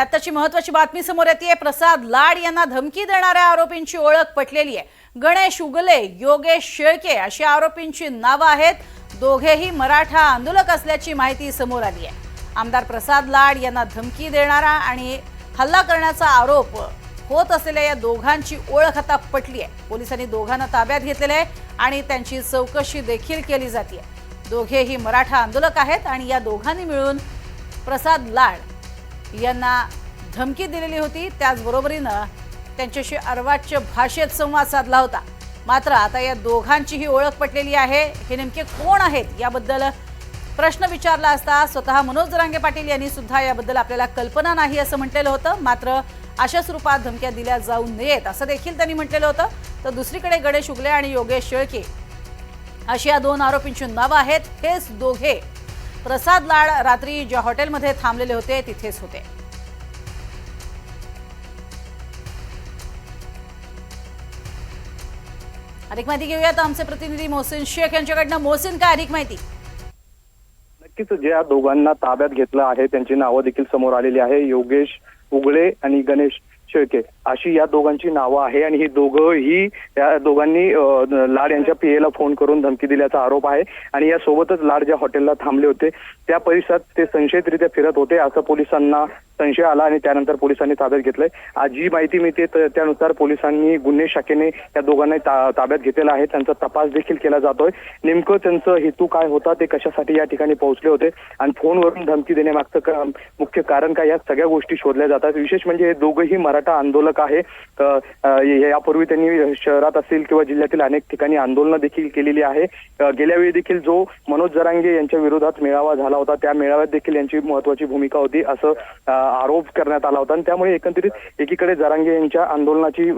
आताची महत्त्वाची बातमी समोर येते। प्रसाद लाड यांना धमकी देणाऱ्या आरोपींची ओळख पटलेली आहे। गणेश उगले, योगेश शेळके अशी आरोपींची नावे आहेत। दोघेही मराठा आंदोलक असल्याची माहिती समोर आली आहे। आमदार प्रसाद लाड यांना धमकी देणारा आणि हल्ला करण्याचा आरोप होत असलेल्या या दोघांची ओळख आता पटली आहे। पोलिसांनी दोघांना ताब्यात घेतलेले आहे आणि त्यांची चौकशी देखील केली जाते। दोघेही मराठा आंदोलक आहेत आणि या दोघांनी मिळून प्रसाद लाड यांना धमकी दिलेली होती। त्याचबरोबरीने त्यांच्याशी अर्वाच्य भाषेत संवाद साधला होता। मात्र आता या दोघांचीही ओळख पटलेली आहे। हे नेमके कोण आहेत याबद्दल प्रश्न विचारला असता स्वतः मनोज जरांगे पाटील यांनी सुद्धा याबद्दल आपल्याला कल्पना नाही असं म्हटलेलं होतं। मात्र अशा स्वरूपात धमक्या दिल्या जाऊ नयेत असं देखील त्यांनी म्हटलेलं होतं। तर दुसरीकडे गणेश उगले आणि योगेश शेळके अशी या दोन आरोपींची नावे आहेत। हेच दोघे प्रसाद लाड रात्री ज्या हॉटेलमध्ये थांबलेले होते तिथेच होते। अधिक माहिती घेऊयात आमचे प्रतिनिधी मोहसिन शेख यांच्याकडनं। मोहसिन, काय अधिक माहिती? नक्कीच ज्या दोघांना ताब्यात घेतलं आहे त्यांची नावं देखील समोर आलेली आहे। योगेश उगले आणि गणेश शेळके अशी या दोघांची नावं आहे आणि ही दोघंही या दोघांनी लाड यांच्या पीएला फोन करून धमकी दिल्याचा आरोप आहे। आणि या सोबतच लाड ज्या हॉटेलला थांबले होते त्या परिसरात ते संशयितरित्या फिरत होते असं पोलिसांना संशय आला आणि त्यानंतर पोलिसांनी ताब्यात घेतलंय। आज जी माहिती मिळते त्यानुसार पोलिसांनी गुन्हे शाखेने या दोघांना ताब्यात घेतलेला आहे। त्यांचा तपास देखील केला जातोय। नेमकं त्यांचं हेतू काय होता, ते कशासाठी या ठिकाणी पोहोचले होते आणि फोनवरून धमकी देण्यामागचं मुख्य कारण काय, या सगळ्या गोष्टी शोधल्या जातात। विशेष म्हणजे हे दोघंही मराठा आंदोलक आहे। यापूर्वी त्यांनी शहरात असेल किंवा जिल्ह्यातील अनेक ठिकाणी आंदोलनं देखील केलेली आहे। गेल्या वेळी देखील जो मनोज जरांगे यांच्या विरोधात मेळावा झाला होता त्या मेळाव्यात देखील यांची महत्वाची भूमिका होती असं आरोप करण्यात आला होता। आणि त्यामुळे एकंदरीत एकीकडे जरांगे यांच्या आंदोलनाची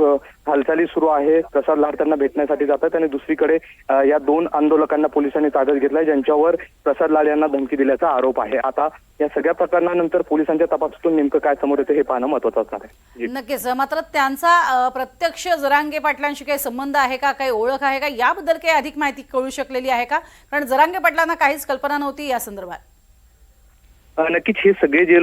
हालचाली सुरू आहे। प्रसाद लाड त्यांना भेटण्यासाठी जातात आणि दुसरीकडे या दोन आंदोलकांना पोलिसांनी ताब्यात घेतलाय ज्यांच्यावर प्रसाद लाड यांना धमकी दिल्याचा आरोप आहे। आता या सगळ्या प्रकरणानंतर पोलिसांच्या तपासातून नेमकं काय समोर येतं हे पाहणं महत्त्वाचं असणार आहे। नक्कीच। मात्र त्यांचा प्रत्यक्ष जरांगे पाटलांशी काही संबंध आहे का, काही ओळख आहे का, याबद्दल काही अधिक माहिती कळू शकलेली आहे का? कारण जरांगे पाटलांना काहीच कल्पना नव्हती या संदर्भात। नक्कीच हे सगळे जे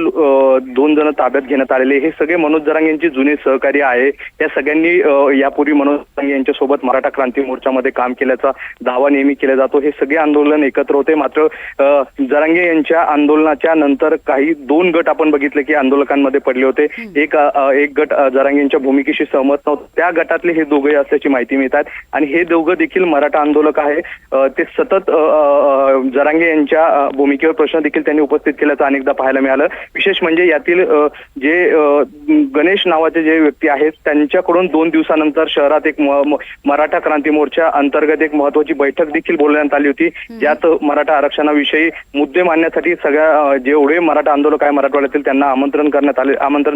दोन जण ताब्यात घेण्यात आलेले हे सगळे मनोज जरांगे यांचे जुने सहकारी आहे। या सगळ्यांनी यापूर्वी मनोज जरांगे यांच्या सोबत मराठा क्रांती मोर्चामध्ये काम केल्याचा दावा नेहमी केला जातो। हे सगळे आंदोलन एकत्र होते। मात्र जरांगे यांच्या आंदोलनाच्या नंतर काही दोन गट आपण बघितले की आंदोलकांमध्ये पडले होते। एक गट जरांगे यांच्या भूमिकेशी सहमत नव्हता, त्या गटातले हे दोघे असल्याची माहिती मिळतात आणि हे दोघं देखील मराठा आंदोलक आहे। ते सतत जरांगे यांच्या भूमिकेवर प्रश्न देखील त्यांनी उपस्थित केला अनेकदा पाहायला मिळालं। विशेष म्हणजे यातील जे गणेश नावाचे जे व्यक्ती आहेत त्यांच्याकडून 2 दिवसानंतर शहरात एक मराठा क्रांती मोर्चा अंतर्गत एक महत्वाची बैठक देखील बोलवण्यात आली होती, ज्यात मराठा आरक्षणाविषयी मुद्दे मांडण्यासाठी सगळ्या जेवढे मराठा आंदोलक आहे मराठवाड्यातील त्यांना आमंत्रण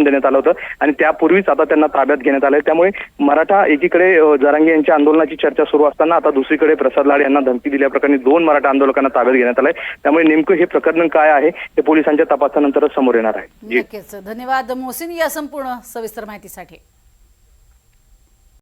देण्यात आलं होतं आणि त्यापूर्वीच आता त्यांना ताब्यात घेण्यात आलंय। त्यामुळे मराठा एकीकडे जरांगे यांच्या आंदोलनाची चर्चा सुरू असताना आता दुसरीकडे प्रसाद लाड यांना धमकी दिल्याप्रकरणी 2 मराठा आंदोलकांना ताब्यात घेण्यात आलंय। त्यामुळे नेमकं हे प्रकरण काय आहे ते पोलिसांच्या तपासानंतरच समोर येणार आहे। नक्कीच। धन्यवाद मोहसिन या संपूर्ण सविस्तर माहितीसाठी।